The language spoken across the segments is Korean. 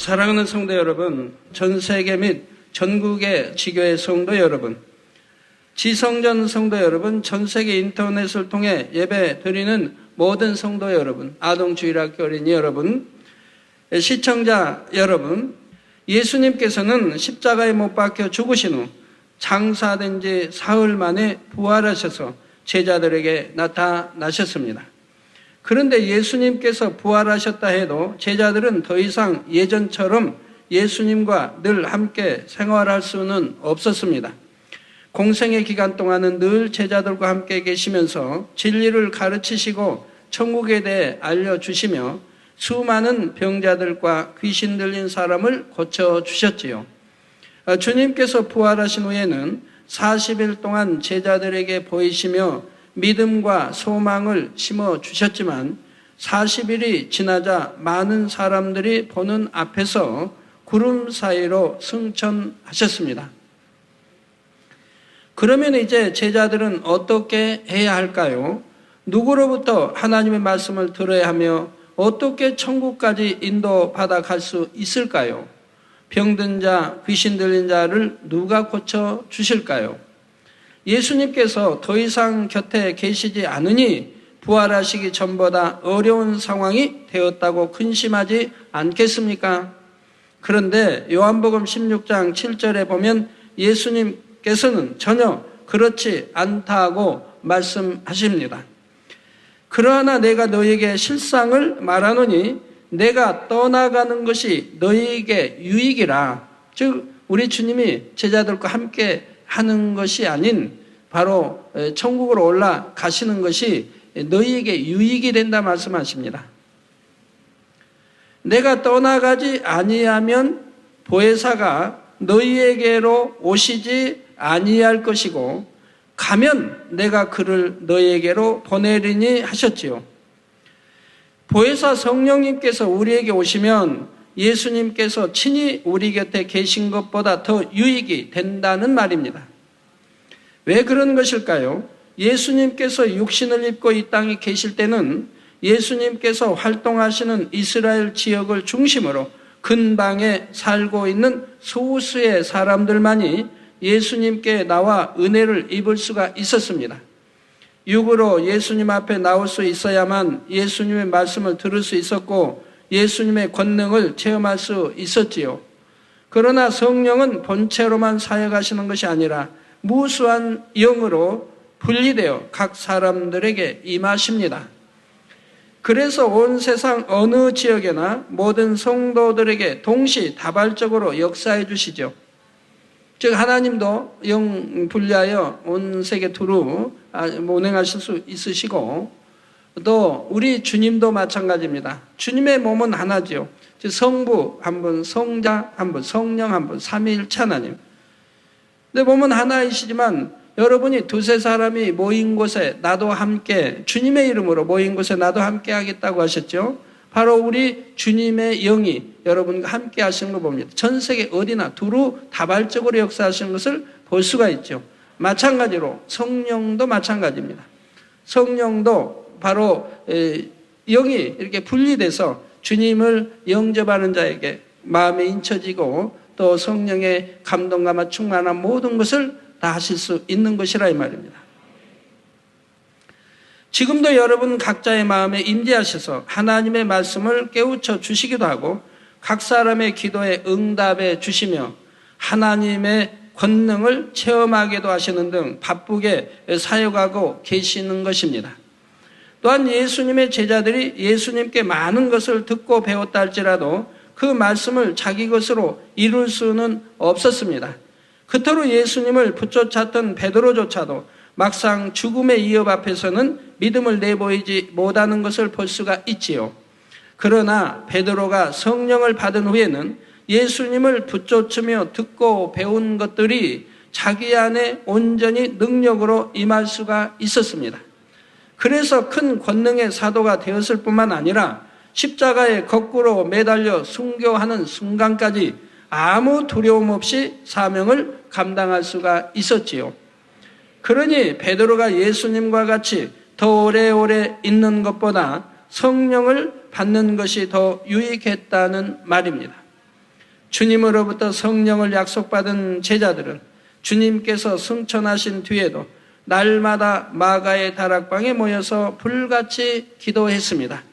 사랑하는 성도 여러분, 전 세계 및 전국의 지교회 성도 여러분, 지성전 성도 여러분, 전 세계 인터넷을 통해 예배 드리는 모든 성도 여러분, 아동주일학교 어린이 여러분, 시청자 여러분, 예수님께서는 십자가에 못 박혀 죽으신 후 장사된 지 사흘 만에 부활하셔서 제자들에게 나타나셨습니다. 그런데 예수님께서 부활하셨다 해도 제자들은 더 이상 예전처럼 예수님과 늘 함께 생활할 수는 없었습니다. 공생의 기간 동안은 늘 제자들과 함께 계시면서 진리를 가르치시고 천국에 대해 알려주시며 수많은 병자들과 귀신 들린 사람을 고쳐주셨지요. 주님께서 부활하신 후에는 40일 동안 제자들에게 보이시며 믿음과 소망을 심어주셨지만 40일이 지나자 많은 사람들이 보는 앞에서 구름 사이로 승천하셨습니다. 그러면 이제 제자들은 어떻게 해야 할까요? 누구로부터 하나님의 말씀을 들어야 하며 어떻게 천국까지 인도받아 갈 수 있을까요? 병든 자, 귀신 들린 자를 누가 고쳐 주실까요? 예수님께서 더 이상 곁에 계시지 않으니 부활하시기 전보다 어려운 상황이 되었다고 근심하지 않겠습니까? 그런데 요한복음 16장 7절에 보면 예수님께서는 전혀 그렇지 않다고 말씀하십니다. 그러나 내가 너에게 실상을 말하노니 내가 떠나가는 것이 너희에게 유익이라. 즉 우리 주님이 제자들과 함께 하는 것이 아닌 바로 천국으로 올라가시는 것이 너희에게 유익이 된다 말씀하십니다. 내가 떠나가지 아니하면 보혜사가 너희에게로 오시지 아니할 것이고 가면 내가 그를 너희에게로 보내리니 하셨지요. 보혜사 성령님께서 우리에게 오시면 예수님께서 친히 우리 곁에 계신 것보다 더 유익이 된다는 말입니다. 왜 그런 것일까요? 예수님께서 육신을 입고 이 땅에 계실 때는 예수님께서 활동하시는 이스라엘 지역을 중심으로 근방에 살고 있는 소수의 사람들만이 예수님께 나와 은혜를 입을 수가 있었습니다. 육으로 예수님 앞에 나올 수 있어야만 예수님의 말씀을 들을 수 있었고 예수님의 권능을 체험할 수 있었지요. 그러나 성령은 본체로만 사역하시는 것이 아니라 무수한 영으로 분리되어 각 사람들에게 임하십니다. 그래서 온 세상 어느 지역에나 모든 성도들에게 동시다발적으로 역사해 주시죠. 즉 하나님도 영 분리하여 온 세계 두루 운행하실 수 있으시고 또 우리 주님도 마찬가지입니다. 주님의 몸은 하나지요. 즉 성부 한 분, 성자 한 분, 성령 한 분, 삼위일체 하나님. 근데 몸은 하나이시지만 여러분이 두세 사람이 모인 곳에 나도 함께, 주님의 이름으로 모인 곳에 나도 함께 하겠다고 하셨죠. 바로 우리 주님의 영이 여러분과 함께 하시는 거 봅니다. 전 세계 어디나 두루 다발적으로 역사하시는 것을 볼 수가 있죠. 마찬가지로 성령도 마찬가지입니다. 성령도 바로 영이 이렇게 분리돼서 주님을 영접하는 자에게 마음에 인쳐지고 또 성령의 감동감과 충만한 모든 것을 다 하실 수 있는 것이라 이 말입니다. 지금도 여러분 각자의 마음에 임재하셔서 하나님의 말씀을 깨우쳐 주시기도 하고 각 사람의 기도에 응답해 주시며 하나님의 권능을 체험하게도 하시는 등 바쁘게 사역하고 계시는 것입니다. 또한 예수님의 제자들이 예수님께 많은 것을 듣고 배웠다 할지라도 그 말씀을 자기 것으로 이룰 수는 없었습니다. 그토록 예수님을 붙쫓았던 베드로조차도 막상 죽음의 위협 앞에서는 믿음을 내보이지 못하는 것을 볼 수가 있지요. 그러나 베드로가 성령을 받은 후에는 예수님을 붙쫓으며 듣고 배운 것들이 자기 안에 온전히 능력으로 임할 수가 있었습니다. 그래서 큰 권능의 사도가 되었을 뿐만 아니라 십자가에 거꾸로 매달려 순교하는 순간까지 아무 두려움 없이 사명을 감당할 수가 있었지요. 그러니 베드로가 예수님과 같이 더 오래오래 있는 것보다 성령을 받는 것이 더 유익했다는 말입니다. 주님으로부터 성령을 약속받은 제자들은 주님께서 승천하신 뒤에도 날마다 마가의 다락방에 모여서 불같이 기도했습니다.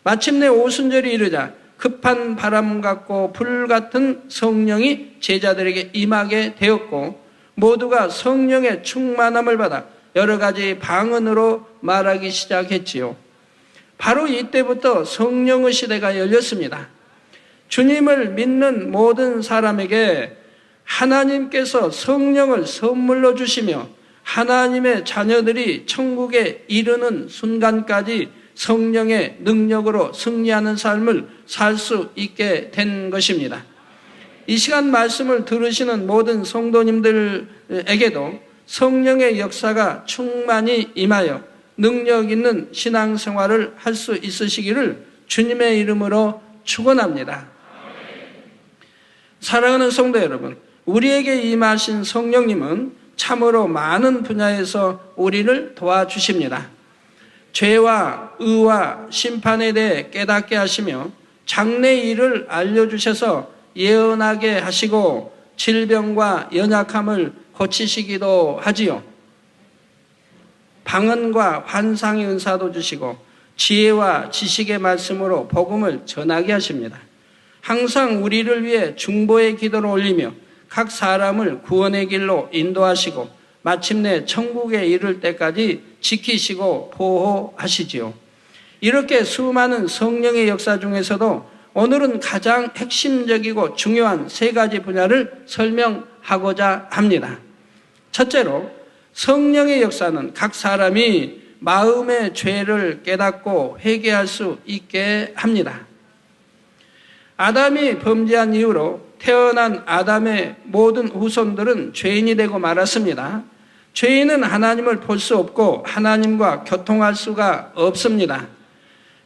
마침내 오순절이 이르자 급한 바람 같고 불 같은 성령이 제자들에게 임하게 되었고 모두가 성령의 충만함을 받아 여러 가지 방언으로 말하기 시작했지요. 바로 이때부터 성령의 시대가 열렸습니다. 주님을 믿는 모든 사람에게 하나님께서 성령을 선물로 주시며 하나님의 자녀들이 천국에 이르는 순간까지 성령의 능력으로 승리하는 삶을 살 수 있게 된 것입니다. 이 시간 말씀을 들으시는 모든 성도님들에게도 성령의 역사가 충만히 임하여 능력 있는 신앙생활을 할 수 있으시기를 주님의 이름으로 축원합니다. 사랑하는 성도 여러분, 우리에게 임하신 성령님은 참으로 많은 분야에서 우리를 도와주십니다. 죄와 의와 심판에 대해 깨닫게 하시며 장래의 일을 알려주셔서 예언하게 하시고 질병과 연약함을 고치시기도 하지요. 방언과 환상의 은사도 주시고 지혜와 지식의 말씀으로 복음을 전하게 하십니다. 항상 우리를 위해 중보의 기도를 올리며 각 사람을 구원의 길로 인도하시고 마침내 천국에 이를 때까지 지키시고 보호하시지요. 이렇게 수많은 성령의 역사 중에서도 오늘은 가장 핵심적이고 중요한 세 가지 분야를 설명하고자 합니다. 첫째로 성령의 역사는 각 사람이 마음의 죄를 깨닫고 회개할 수 있게 합니다. 아담이 범죄한 이후로 태어난 아담의 모든 후손들은 죄인이 되고 말았습니다. 죄인은 하나님을 볼 수 없고 하나님과 교통할 수가 없습니다.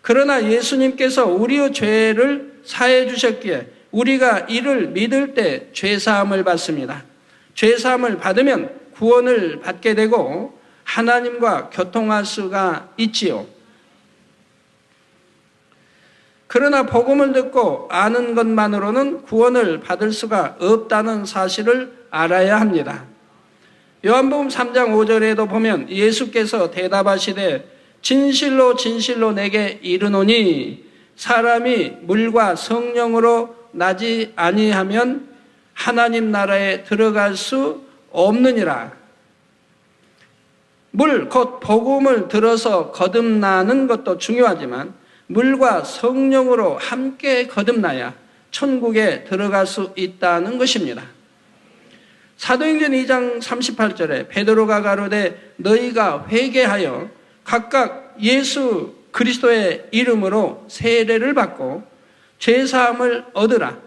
그러나 예수님께서 우리의 죄를 사해 주셨기에 우리가 이를 믿을 때 죄사함을 받습니다. 죄사함을 받으면 구원을 받게 되고 하나님과 교통할 수가 있지요. 그러나 복음을 듣고 아는 것만으로는 구원을 받을 수가 없다는 사실을 알아야 합니다. 요한복음 3장 5절에도 보면 예수께서 대답하시되 진실로 진실로 내게 이르노니 사람이 물과 성령으로 나지 아니하면 하나님 나라에 들어갈 수 없느니라. 물, 곧 복음을 들어서 거듭나는 것도 중요하지만 물과 성령으로 함께 거듭나야 천국에 들어갈 수 있다는 것입니다. 사도행전 2장 38절에 베드로가 가로되 너희가 회개하여 각각 예수 그리스도의 이름으로 세례를 받고 죄사함을 얻으라.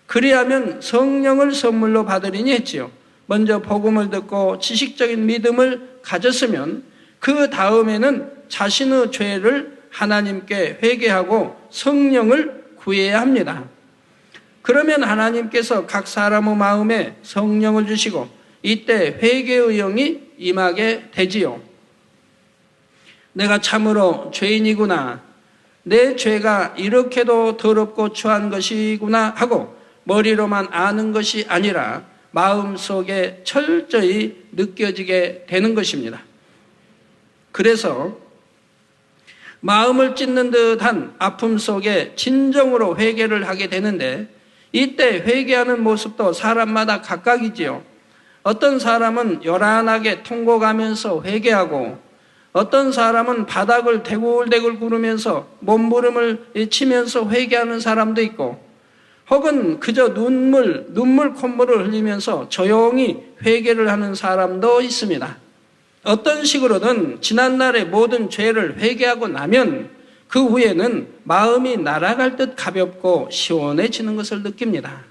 그리하면 성령을 선물로 받으리니 했지요. 먼저 복음을 듣고 지식적인 믿음을 가졌으면 그 다음에는 자신의 죄를 하나님께 회개하고 성령을 구해야 합니다. 그러면 하나님께서 각 사람의 마음에 성령을 주시고 이때 회개의 영이 임하게 되지요. 내가 참으로 죄인이구나. 내 죄가 이렇게도 더럽고 추한 것이구나 하고 머리로만 아는 것이 아니라 마음속에 철저히 느껴지게 되는 것입니다. 그래서 마음을 찢는 듯한 아픔 속에 진정으로 회개를 하게 되는데 이때 회개하는 모습도 사람마다 각각이지요. 어떤 사람은 요란하게 통곡하면서 회개하고 어떤 사람은 바닥을 대굴대굴 구르면서 몸부림을 치면서 회개하는 사람도 있고 혹은 그저 눈물 콧물을 흘리면서 조용히 회개를 하는 사람도 있습니다. 어떤 식으로든 지난날의 모든 죄를 회개하고 나면 그 후에는 마음이 날아갈 듯 가볍고 시원해지는 것을 느낍니다.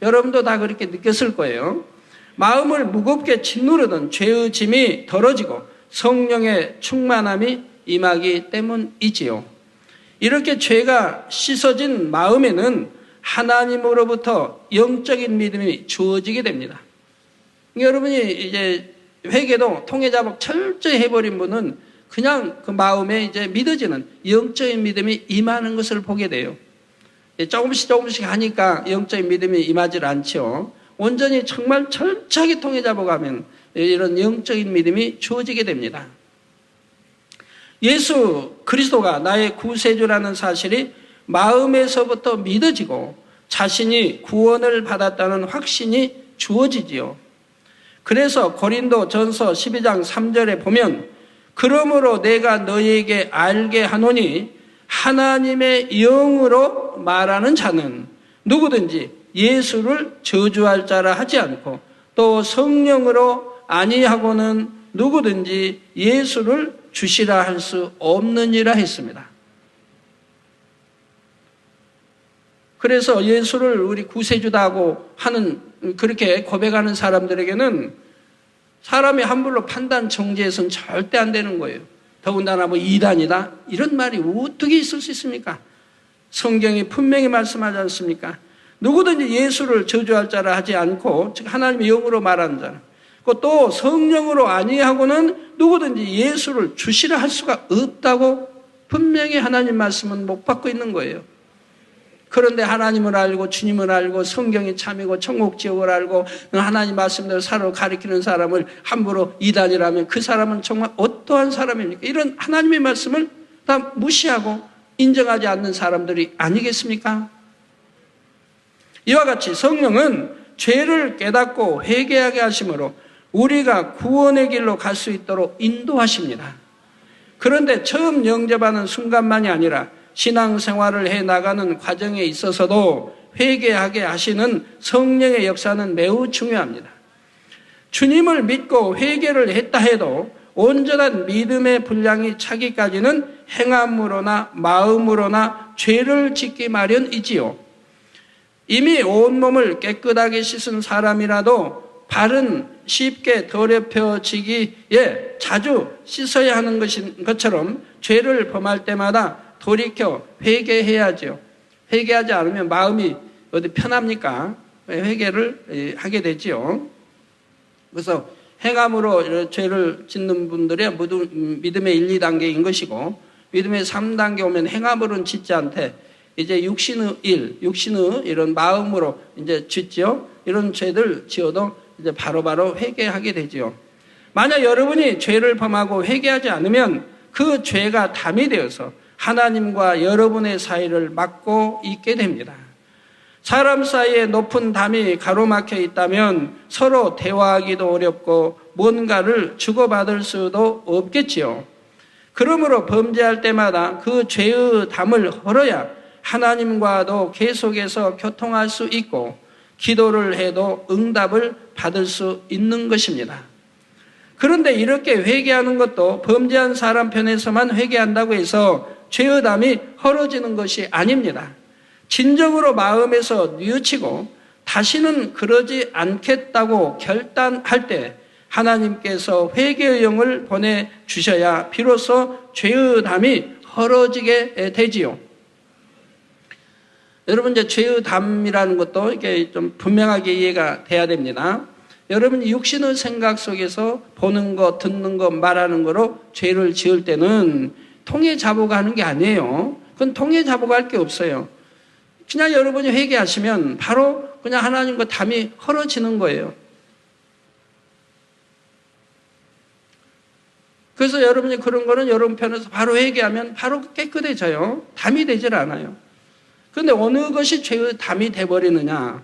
여러분도 다 그렇게 느꼈을 거예요. 마음을 무겁게 짓누르던 죄의 짐이 덜어지고 성령의 충만함이 임하기 때문이지요. 이렇게 죄가 씻어진 마음에는 하나님으로부터 영적인 믿음이 주어지게 됩니다. 여러분이 이제 회개도 통해자복 철저히 해버린 분은 그냥 그 마음에 이제 믿어지는 영적인 믿음이 임하는 것을 보게 돼요. 조금씩 하니까 영적인 믿음이 임하질 않죠. 온전히 정말 철저하게 통해 잡아가면 이런 영적인 믿음이 주어지게 됩니다. 예수 그리스도가 나의 구세주라는 사실이 마음에서부터 믿어지고 자신이 구원을 받았다는 확신이 주어지지요. 그래서 고린도 전서 12장 3절에 보면 그러므로 내가 너희에게 알게 하노니 하나님의 영으로 말하는 자는 누구든지 예수를 저주할 자라 하지 않고 또 성령으로 아니하고는 누구든지 예수를 주시라 할 수 없느니라 했습니다. 그래서 예수를 우리 구세주다고 하는 그렇게 고백하는 사람들에게는 사람이 함부로 판단 정죄해서는 절대 안 되는 거예요. 더군다나 뭐 이단이다 이런 말이 어떻게 있을 수 있습니까? 성경이 분명히 말씀하지 않습니까? 누구든지 예수를 저주할 자라 하지 않고 즉 하나님의 영으로 말하는 자는 또 성령으로 아니하고는 누구든지 예수를 주시라 할 수가 없다고 분명히 하나님 말씀은 못 받고 있는 거예요. 그런데 하나님을 알고 주님을 알고 성경이 참이고 천국 지옥을 알고 하나님 말씀대로 살아 가리키는 사람을 함부로 이단이라면 그 사람은 정말 어떠한 사람입니까? 이런 하나님의 말씀을 다 무시하고 인정하지 않는 사람들이 아니겠습니까? 이와 같이 성령은 죄를 깨닫고 회개하게 하심으로 우리가 구원의 길로 갈 수 있도록 인도하십니다. 그런데 처음 영접하는 순간만이 아니라 신앙생활을 해나가는 과정에 있어서도 회개하게 하시는 성령의 역사는 매우 중요합니다. 주님을 믿고 회개를 했다 해도 온전한 믿음의 분량이 차기까지는 행함으로나 마음으로나 죄를 짓기 마련이지요. 이미 온몸을 깨끗하게 씻은 사람이라도 발은 쉽게 더럽혀지기에 자주 씻어야 하는 것처럼 죄를 범할 때마다 돌이켜 회개해야죠. 회개하지 않으면 마음이 어디 편합니까? 회개를 하게 되지요. 그래서 행함으로 죄를 짓는 분들의 믿음의 1, 2단계인 것이고 믿음의 3단계 오면 행함으로는 짓지 않되 이제 육신의 이런 마음으로 이제 짓죠. 이런 죄들 지어도 이제 바로바로 회개하게 되지요. 만약 여러분이 죄를 범하고 회개하지 않으면 그 죄가 담이 되어서 하나님과 여러분의 사이를 막고 있게 됩니다. 사람 사이에 높은 담이 가로막혀 있다면 서로 대화하기도 어렵고 뭔가를 주고받을 수도 없겠지요. 그러므로 범죄할 때마다 그 죄의 담을 헐어야 하나님과도 계속해서 교통할 수 있고 기도를 해도 응답을 받을 수 있는 것입니다. 그런데 이렇게 회개하는 것도 범죄한 사람 편에서만 회개한다고 해서 죄의 담이 헐어지는 것이 아닙니다. 진정으로 마음에서 뉘우치고 다시는 그러지 않겠다고 결단할 때 하나님께서 회개의 영을 보내주셔야 비로소 죄의 담이 헐어지게 되지요. 여러분, 이제 죄의 담이라는 것도 이게 좀 분명하게 이해가 돼야 됩니다. 여러분이 육신의 생각 속에서 보는 것, 듣는 것, 말하는 거로 죄를 지을 때는 통해 잡아가 하는 게 아니에요. 그건 통해 잡아가 할 게 없어요. 그냥 여러분이 회개하시면 바로 그냥 하나님과 담이 헐어지는 거예요. 그래서 여러분이 그런 거는 여러분 편에서 바로 회개하면 바로 깨끗해져요. 담이 되질 않아요. 그런데 어느 것이 죄의 담이 돼버리느냐?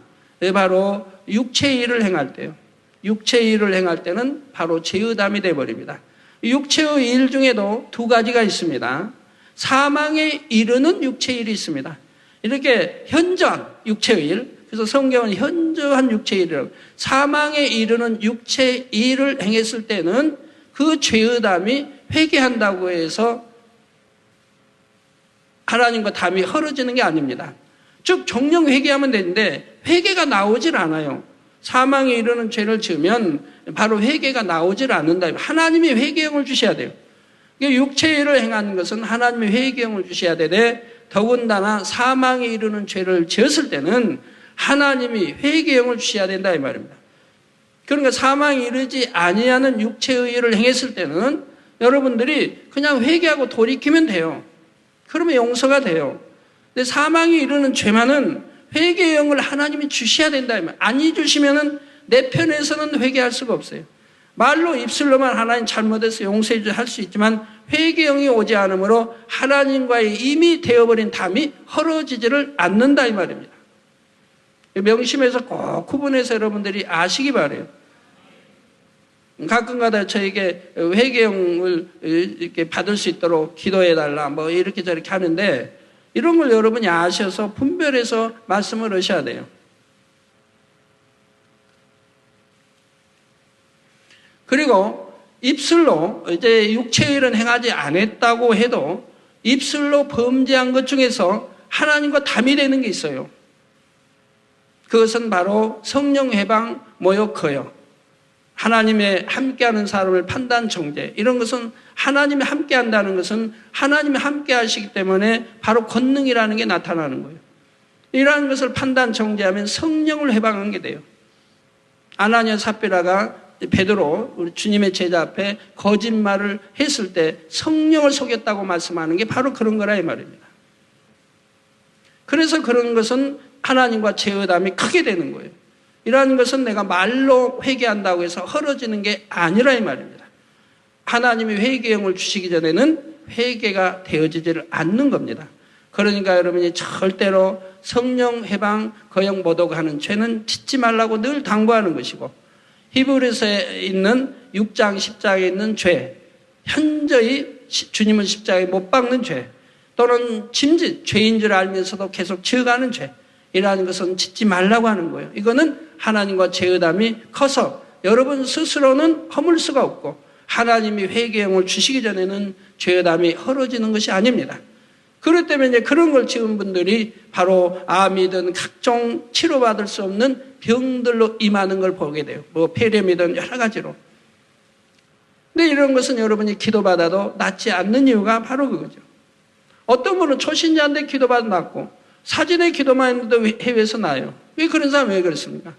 바로 육체의 일을 행할 때요. 육체의 일을 행할 때는 바로 죄의 담이 돼버립니다. 육체의 일 중에도 두 가지가 있습니다. 사망에 이르는 육체의 일이 있습니다. 이렇게 현저한 육체의 일, 그래서 성경은 현저한 육체의 일이라고, 사망에 이르는 육체의 일을 행했을 때는 그 죄의 담이 회개한다고 해서 하나님과 담이 헐어지는 게 아닙니다. 즉 정령 회개하면 되는데 회개가 나오질 않아요. 사망에 이르는 죄를 지으면 바로 회개가 나오질 않는다. 하나님이 회개형을 주셔야 돼요. 육체의 일을 행하는 것은 하나님이 회개형을 주셔야 되되 더군다나 사망에 이르는 죄를 지었을 때는 하나님이 회개형을 주셔야 된다 이 말입니다. 그러니까 사망에 이르지 아니하는 육체의 일을 행했을 때는 여러분들이 그냥 회개하고 돌이키면 돼요. 그러면 용서가 돼요. 근데 사망이 이르는 죄만은 회개의 영을 하나님이 주셔야 된다. 아니 주시면은 내 편에서는 회개할 수가 없어요. 말로 입술로만 하나님 잘못해서 용서해 주할 수 있지만 회개의 영이 오지 않으므로 하나님과의 이미 되어버린 담이 헐어지지를 않는다 이 말입니다. 명심해서 꼭 구분해서 여러분들이 아시기 바라요. 가끔가다 저에게 회개형을 이렇게 받을 수 있도록 기도해달라 뭐 이렇게 저렇게 하는데 이런 걸 여러분이 아셔서 분별해서 말씀을 하셔야 돼요. 그리고 입술로 이제 육체의 일은 행하지 않았다고 해도 입술로 범죄한 것 중에서 하나님과 담이 되는 게 있어요. 그것은 바로 성령 회방 모욕허요. 하나님의 함께하는 사람을 판단 정죄. 이런 것은 하나님이 함께한다는 것은 하나님이 함께하시기 때문에 바로 권능이라는 게 나타나는 거예요. 이러한 것을 판단 정죄하면 성령을 회방한 게 돼요. 아나니아 삽비라가 베드로 우리 주님의 제자 앞에 거짓말을 했을 때 성령을 속였다고 말씀하는 게 바로 그런 거라 이 말입니다. 그래서 그런 것은 하나님과 제의담이 크게 되는 거예요. 이러한 것은 내가 말로 회개한다고 해서 헐어지는 게 아니라 이 말입니다. 하나님이 회개형을 주시기 전에는 회개가 되어지지를 않는 겁니다. 그러니까 여러분이 절대로 성령 해방 거역 모독하는 죄는 짓지 말라고 늘 당부하는 것이고 히브리서에 있는 6장 10장에 있는 죄, 현저히 주님은 십자가에 못 박는 죄 또는 짐짓, 죄인 줄 알면서도 계속 지어가는 죄 이라는 것은 짓지 말라고 하는 거예요. 이거는 하나님과 죄의담이 커서 여러분 스스로는 허물 수가 없고 하나님이 회개형을 주시기 전에는 죄의담이 헐어지는 것이 아닙니다. 그렇기 때문에 이제 그런 걸 지은 분들이 바로 암이든 각종 치료받을 수 없는 병들로 임하는 걸 보게 돼요. 뭐 폐렴이든 여러 가지로. 근데 이런 것은 여러분이 기도받아도 낫지 않는 이유가 바로 그거죠. 어떤 분은 초신자인데 기도받아 낫고 사진에 기도만 했는데 해외에서 나요. 왜 그런 사람이 왜 그렇습니까?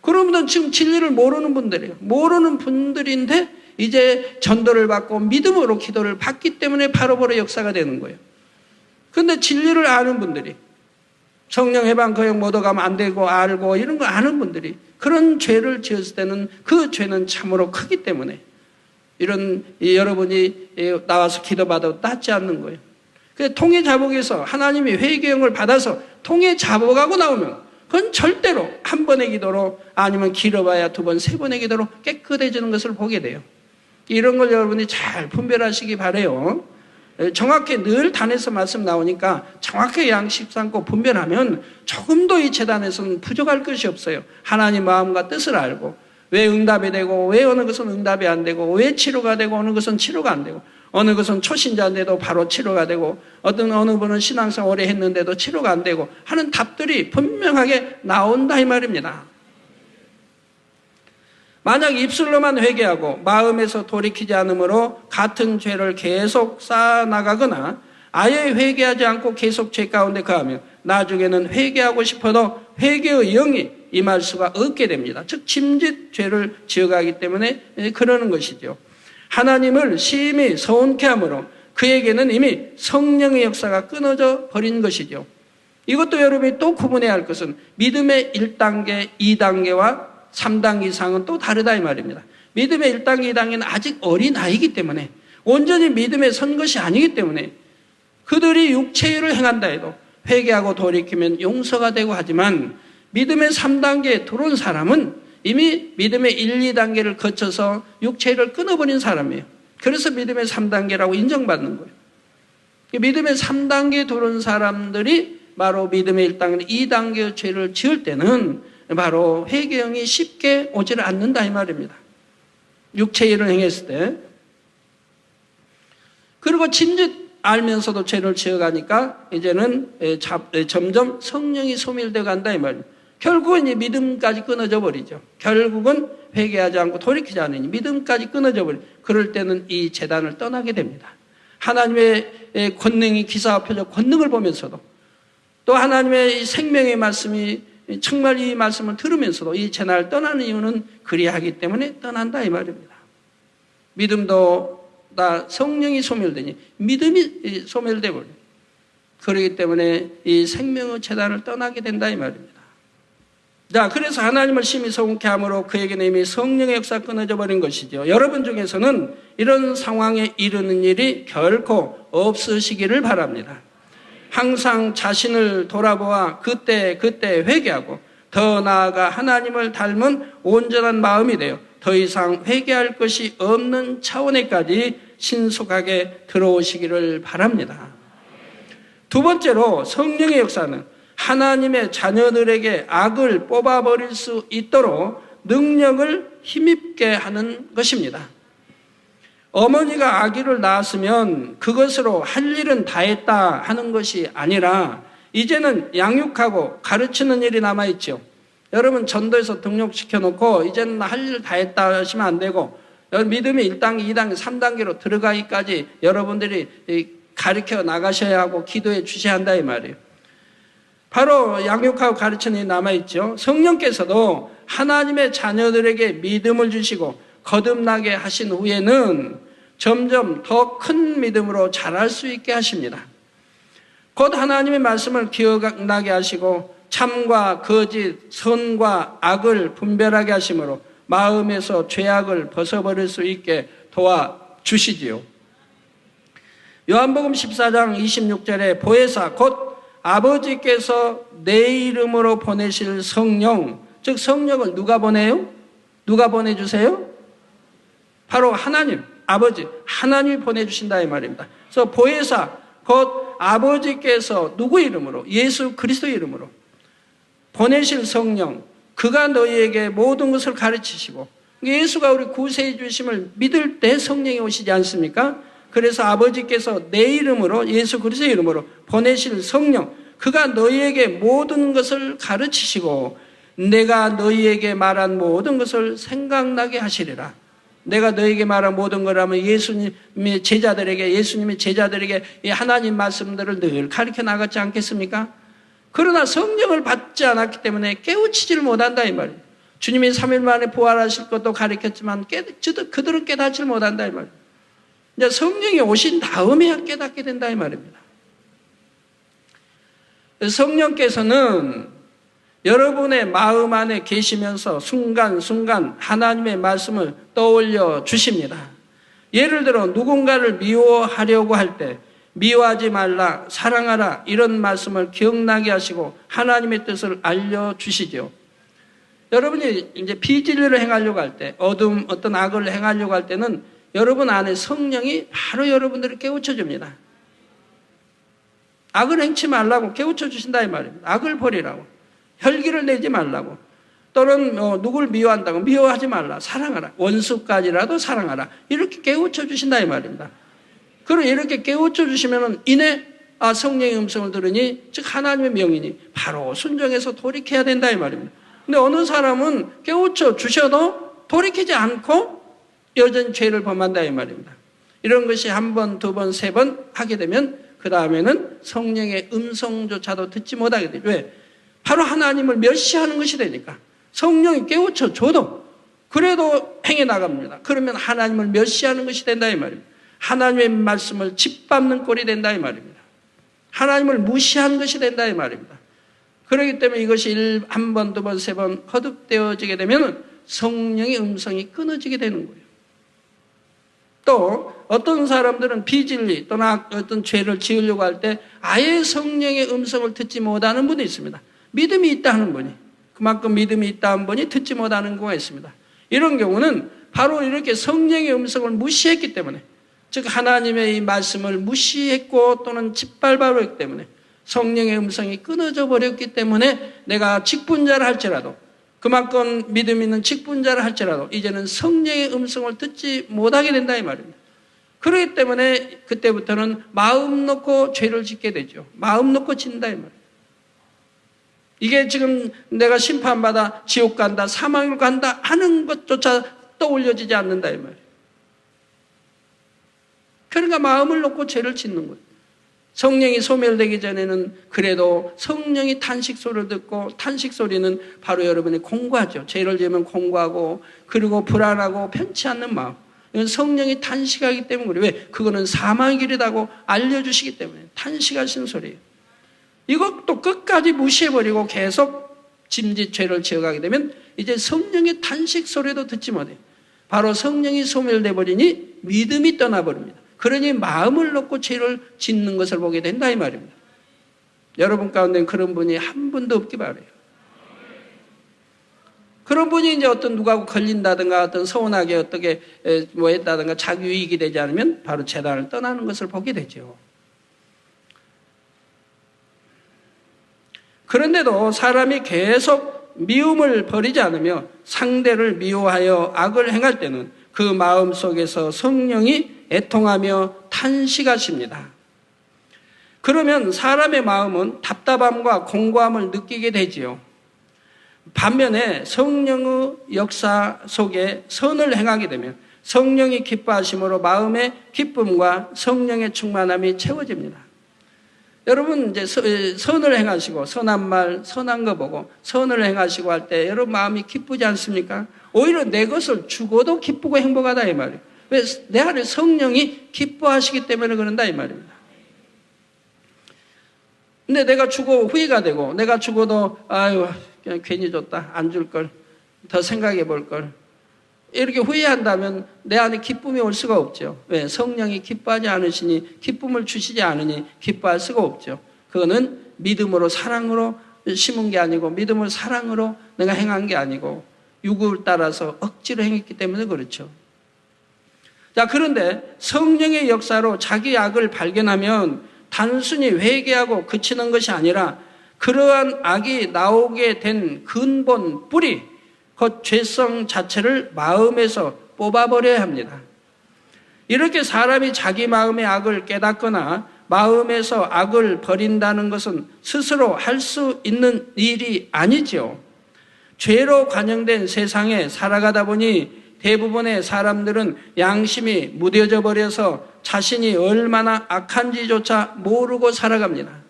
그런 분은 지금 진리를 모르는 분들이에요. 모르는 분들인데 이제 전도를 받고 믿음으로 기도를 받기 때문에 바로바로 역사가 되는 거예요. 그런데 진리를 아는 분들이 성령 해방 거역 모독하면 안 되고 알고 이런 거 아는 분들이 그런 죄를 지었을 때는 그 죄는 참으로 크기 때문에 이런 여러분이 나와서 기도받아도 낫지 않는 거예요. 통해 자복에서 하나님이 회개형을 받아서 통해 자복하고 나오면 그건 절대로 한 번의 기도로 아니면 길어봐야 두 번, 세 번의 기도로 깨끗해지는 것을 보게 돼요. 이런 걸 여러분이 잘 분별하시기 바라요. 정확히 늘 단에서 말씀 나오니까 정확하게 양식 삼고 분별하면 조금도 이 재단에서는 부족할 것이 없어요. 하나님 마음과 뜻을 알고 왜 응답이 되고 왜 어느 것은 응답이 안 되고 왜 치료가 되고 어느 것은 치료가 안 되고 어느 것은 초신자인데도 바로 치료가 되고 어느 분은 신앙생활 오래 했는데도 치료가 안 되고 하는 답들이 분명하게 나온다 이 말입니다. 만약 입술로만 회개하고 마음에서 돌이키지 않으므로 같은 죄를 계속 쌓아나가거나 아예 회개하지 않고 계속 죄 가운데 거하며 나중에는 회개하고 싶어도 회개의 영이 임할 수가 없게 됩니다. 즉 짐짓 죄를 지어가기 때문에 그러는 것이죠. 하나님을 심히 서운케 하므로 그에게는 이미 성령의 역사가 끊어져 버린 것이죠. 이것도 여러분이 또 구분해야 할 것은 믿음의 1단계, 2단계와 3단계 이상은 또 다르다 이 말입니다. 믿음의 1단계, 2단계는 아직 어린 아이이기 때문에 온전히 믿음에 선 것이 아니기 때문에 그들이 육체일을 행한다 해도 회개하고 돌이키면 용서가 되고 하지만 믿음의 3단계에 들어온 사람은 이미 믿음의 1, 2단계를 거쳐서 육체일을 끊어버린 사람이에요. 그래서 믿음의 3단계라고 인정받는 거예요. 믿음의 3단계에 들어온 사람들이 바로 믿음의 1단계, 2단계의 죄를 지을 때는 바로 회개형이 쉽게 오지를 않는다 이 말입니다. 육체일을 행했을 때. 그리고 진즉 알면서도 죄를 지어가니까 이제는 점점 성령이 소멸되어 간다 이 말입니다. 결국은 이 믿음까지 끊어져 버리죠. 결국은 회개하지 않고 돌이키지 않으니 믿음까지 끊어져 버리죠. 그럴 때는 이 재단을 떠나게 됩니다. 하나님의 권능이 기사와 표적 권능을 보면서도 또 하나님의 생명의 말씀이 정말 이 말씀을 들으면서도 이 재단을 떠나는 이유는 그리하기 때문에 떠난다 이 말입니다. 믿음도 다 성령이 소멸되니 믿음이 소멸돼 버려요. 그렇기 때문에 이 생명의 재단을 떠나게 된다 이 말입니다. 자, 그래서 하나님을 심히 서운케 함으로 그에게는 이미 성령의 역사가 끊어져 버린 것이죠. 여러분 중에서는 이런 상황에 이르는 일이 결코 없으시기를 바랍니다. 항상 자신을 돌아보아 그때 회개하고 더 나아가 하나님을 닮은 온전한 마음이 되어 더 이상 회개할 것이 없는 차원에까지 신속하게 들어오시기를 바랍니다. 두 번째로 성령의 역사는 하나님의 자녀들에게 악을 뽑아버릴 수 있도록 능력을 힘입게 하는 것입니다. 어머니가 아기를 낳았으면 그것으로 할 일은 다 했다 하는 것이 아니라 이제는 양육하고 가르치는 일이 남아있죠. 여러분 전도에서 등록시켜놓고 이제는 할 일 다 했다 하시면 안 되고 믿음이 1단계, 2단계, 3단계로 들어가기까지 여러분들이 가르쳐 나가셔야 하고 기도해 주셔야 한다 이 말이에요. 바로 양육하고 가르치는 일이 남아있죠. 성령께서도 하나님의 자녀들에게 믿음을 주시고 거듭나게 하신 후에는 점점 더 큰 믿음으로 자랄 수 있게 하십니다. 곧 하나님의 말씀을 기억나게 하시고 참과 거짓, 선과 악을 분별하게 하심으로 마음에서 죄악을 벗어버릴 수 있게 도와주시지요. 요한복음 14장 26절에 보혜사 곧 아버지께서 내 이름으로 보내실 성령, 즉 성령을 누가 보내요? 누가 보내주세요? 바로 하나님, 아버지, 하나님이 보내주신다 이 말입니다. 그래서 보혜사 곧 아버지께서 누구 이름으로? 예수 그리스도 이름으로 보내실 성령, 그가 너희에게 모든 것을 가르치시고, 예수가 우리 구세해 주심을 믿을 때 성령이 오시지 않습니까? 그래서 아버지께서 내 이름으로, 예수 그리스도의 이름으로 보내실 성령, 그가 너희에게 모든 것을 가르치시고 내가 너희에게 말한 모든 것을 생각나게 하시리라. 내가 너희에게 말한 모든 거라면 예수님의 제자들에게 이 하나님 말씀들을 늘 가르쳐 나갔지 않겠습니까? 그러나 성령을 받지 않았기 때문에 깨우치지를 못한다 이 말이에요. 주님이 3일 만에 부활하실 것도 가르쳤지만 그들은 깨닫지를 못한다 이 말이에요. 이제 성령이 오신 다음에야 깨닫게 된다 이 말입니다. 성령께서는 여러분의 마음 안에 계시면서 순간순간 하나님의 말씀을 떠올려 주십니다. 예를 들어 누군가를 미워하려고 할 때 미워하지 말라, 사랑하라 이런 말씀을 기억나게 하시고 하나님의 뜻을 알려주시죠. 여러분이 이제 비진리를 행하려고 할 때, 어떤 악을 행하려고 할 때는 여러분 안에 성령이 바로 여러분들을 깨우쳐 줍니다. 악을 행치 말라고 깨우쳐 주신다 이 말입니다. 악을 버리라고, 혈기를 내지 말라고, 또는 누굴 미워한다고 미워하지 말라, 사랑하라, 원수까지라도 사랑하라 이렇게 깨우쳐 주신다 이 말입니다. 그리고 이렇게 깨우쳐 주시면 이내 성령의 음성을 들으니 즉 하나님의 명이니 바로 순종해서 돌이켜야 된다 이 말입니다. 근데 어느 사람은 깨우쳐 주셔도 돌이키지 않고 여전히 죄를 범한다 이 말입니다. 이런 것이 한 번, 두 번, 세 번 하게 되면 그 다음에는 성령의 음성조차도 듣지 못하게 되죠. 왜? 바로 하나님을 멸시하는 것이 되니까. 성령이 깨우쳐 줘도 그래도 행해 나갑니다. 그러면 하나님을 멸시하는 것이 된다 이 말입니다. 하나님의 말씀을 짓밟는 꼴이 된다 이 말입니다. 하나님을 무시하는 것이 된다 이 말입니다. 그렇기 때문에 이것이 한 번, 두 번, 세 번 거듭되어지게 되면 성령의 음성이 끊어지게 되는 거예요. 또 어떤 사람들은 비진리 또는 어떤 죄를 지으려고 할 때 아예 성령의 음성을 듣지 못하는 분이 있습니다. 믿음이 있다 하는 분이, 그만큼 믿음이 있다 하는 분이 듣지 못하는 경우가 있습니다. 이런 경우는 바로 이렇게 성령의 음성을 무시했기 때문에, 즉 하나님의 이 말씀을 무시했고 또는 짓밟아버렸기 때문에 성령의 음성이 끊어져 버렸기 때문에 내가 직분자를 할지라도, 그만큼 믿음 있는 직분자를 할지라도 이제는 성령의 음성을 듣지 못하게 된다 이 말입니다. 그렇기 때문에 그때부터는 마음 놓고 죄를 짓게 되죠. 마음 놓고 짓는다 이 말입니다. 이게 지금 내가 심판받아 지옥 간다, 사망으로 간다 하는 것조차 떠올려지지 않는다 이 말이에요. 그러니까 마음을 놓고 죄를 짓는 거예요. 성령이 소멸되기 전에는 그래도 성령이 탄식 소리를 듣고, 탄식 소리는 바로 여러분이 공고하죠. 죄를 지으면 공고하고, 그리고 불안하고 편치 않는 마음. 이건 성령이 탄식하기 때문에 그래요. 왜? 그거는 사망의 길이라고 알려주시기 때문에 탄식하시는 소리예요. 이것도 끝까지 무시해버리고 계속 짐짓 죄를 지어가게 되면 이제 성령의 탄식 소리도 듣지 못해요. 바로 성령이 소멸돼 버리니 믿음이 떠나버립니다. 그러니 마음을 놓고 죄를 짓는 것을 보게 된다 이 말입니다. 여러분 가운데는 그런 분이 한 분도 없기 바라요. 그런 분이 이제 어떤 누구하고 걸린다든가 어떤 서운하게 어떻게 뭐 했다든가 자기 유익이 되지 않으면 바로 제단을 떠나는 것을 보게 되죠. 그런데도 사람이 계속 미움을 버리지 않으며 상대를 미워하여 악을 행할 때는 그 마음 속에서 성령이 애통하며 탄식하십니다. 그러면 사람의 마음은 답답함과 공고함을 느끼게 되지요. 반면에 성령의 역사 속에 선을 행하게 되면 성령이 기뻐하심으로 마음의 기쁨과 성령의 충만함이 채워집니다. 여러분 이제 선을 행하시고 선한 말, 선한 거 보고 선을 행하시고 할 때 여러분 마음이 기쁘지 않습니까? 오히려 내 것을 주고도 기쁘고 행복하다 이 말이에요. 왜? 내 안에 성령이 기뻐하시기 때문에 그런다 이 말입니다. 근데 내가 주고 후회가 되고 내가 주고도 아유 그냥 괜히 줬다 안 줄 걸 더 생각해 볼 걸 이렇게 후회한다면 내 안에 기쁨이 올 수가 없죠. 왜? 성령이 기뻐하지 않으시니 기쁨을 주시지 않으니 기뻐할 수가 없죠. 그거는 믿음으로 사랑으로 심은 게 아니고 믿음으로 사랑으로 내가 행한 게 아니고 육을 따라서 억지로 행했기 때문에 그렇죠. 자, 그런데 성령의 역사로 자기 악을 발견하면 단순히 회개하고 그치는 것이 아니라 그러한 악이 나오게 된 근본 뿌리, 그 죄성 자체를 마음에서 뽑아버려야 합니다. 이렇게 사람이 자기 마음의 악을 깨닫거나 마음에서 악을 버린다는 것은 스스로 할 수 있는 일이 아니죠. 죄로 관영된 세상에 살아가다 보니 대부분의 사람들은 양심이 무뎌져 버려서 자신이 얼마나 악한지조차 모르고 살아갑니다.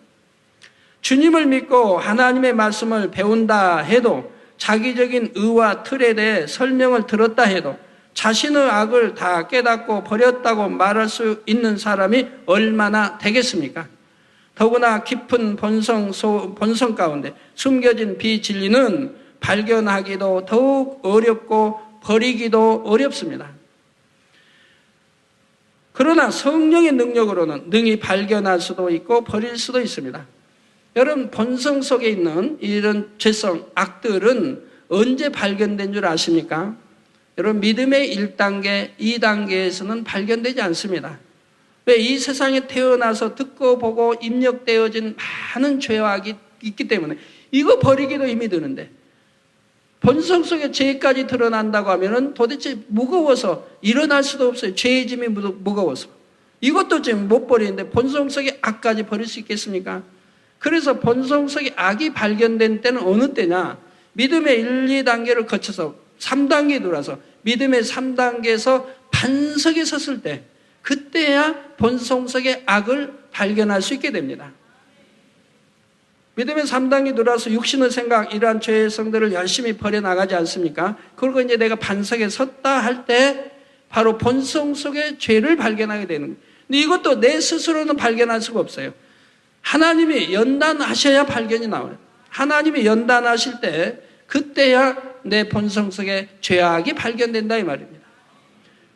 주님을 믿고 하나님의 말씀을 배운다 해도 자기적인 의와 틀에 대해 설명을 들었다 해도 자신의 악을 다 깨닫고 버렸다고 말할 수 있는 사람이 얼마나 되겠습니까? 더구나 깊은 본성 가운데 숨겨진 비진리는 발견하기도 더욱 어렵고 버리기도 어렵습니다. 그러나 성령의 능력으로는 능히 발견할 수도 있고 버릴 수도 있습니다. 여러분 본성 속에 있는 이런 죄성, 악들은 언제 발견된 줄 아십니까? 여러분 믿음의 1단계, 2단계에서는 발견되지 않습니다. 왜? 이 세상에 태어나서 듣고 보고 입력되어진 많은 죄와 악이 있기 때문에 이거 버리기도 힘이 드는데 본성 속에 죄까지 드러난다고 하면은 도대체 무거워서 일어날 수도 없어요. 죄의 짐이 무거워서. 이것도 지금 못 버리는데 본성 속에 악까지 버릴 수 있겠습니까? 그래서 본성 속에 악이 발견된 때는 어느 때냐? 믿음의 1, 2단계를 거쳐서 3단계에 들어와서 믿음의 3단계에서 반석에 섰을 때 그때야 본성 속의 악을 발견할 수 있게 됩니다. 믿음의 3단계 들어와서 육신의 생각, 이러한 죄의 성들을 열심히 버려나가지 않습니까? 그리고 이제 내가 반석에 섰다 할 때 바로 본성 속의 죄를 발견하게 되는 거예요. 근데 이것도 내 스스로는 발견할 수가 없어요. 하나님이 연단하셔야 발견이 나와요. 하나님이 연단하실 때 그때야 내 본성 속의 죄악이 발견된다 이 말입니다.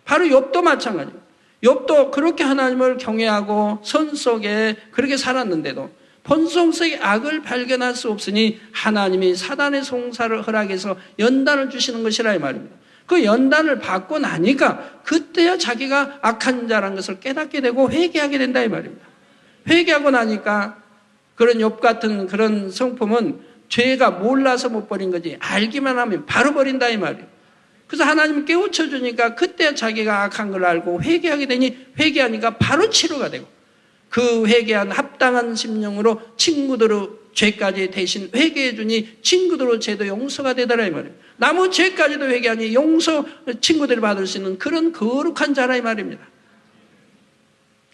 바로 욥도 마찬가지예요. 욥도 그렇게 하나님을 경외하고 선 속에 그렇게 살았는데도 본성 속의 악을 발견할 수 없으니 하나님이 사단의 송사를 허락해서 연단을 주시는 것이라 이 말입니다. 그 연단을 받고 나니까 그때야 자기가 악한 자라는 것을 깨닫게 되고 회개하게 된다 이 말입니다. 회개하고 나니까 그런 욥 같은 그런 성품은 죄가 몰라서 못 버린 거지 알기만 하면 바로 버린다 이 말이에요. 그래서 하나님이 깨우쳐 주니까 그때 자기가 악한 걸 알고 회개하게 되니 회개하니까 바로 치료가 되고 그 회개한 합당한 심령으로 친구들의 죄까지 대신 회개해 주니 친구들의 죄도 용서가 되더라 이 말이에요. 남의 죄까지도 회개하니 용서 친구들이 받을 수 있는 그런 거룩한 자라 이 말입니다.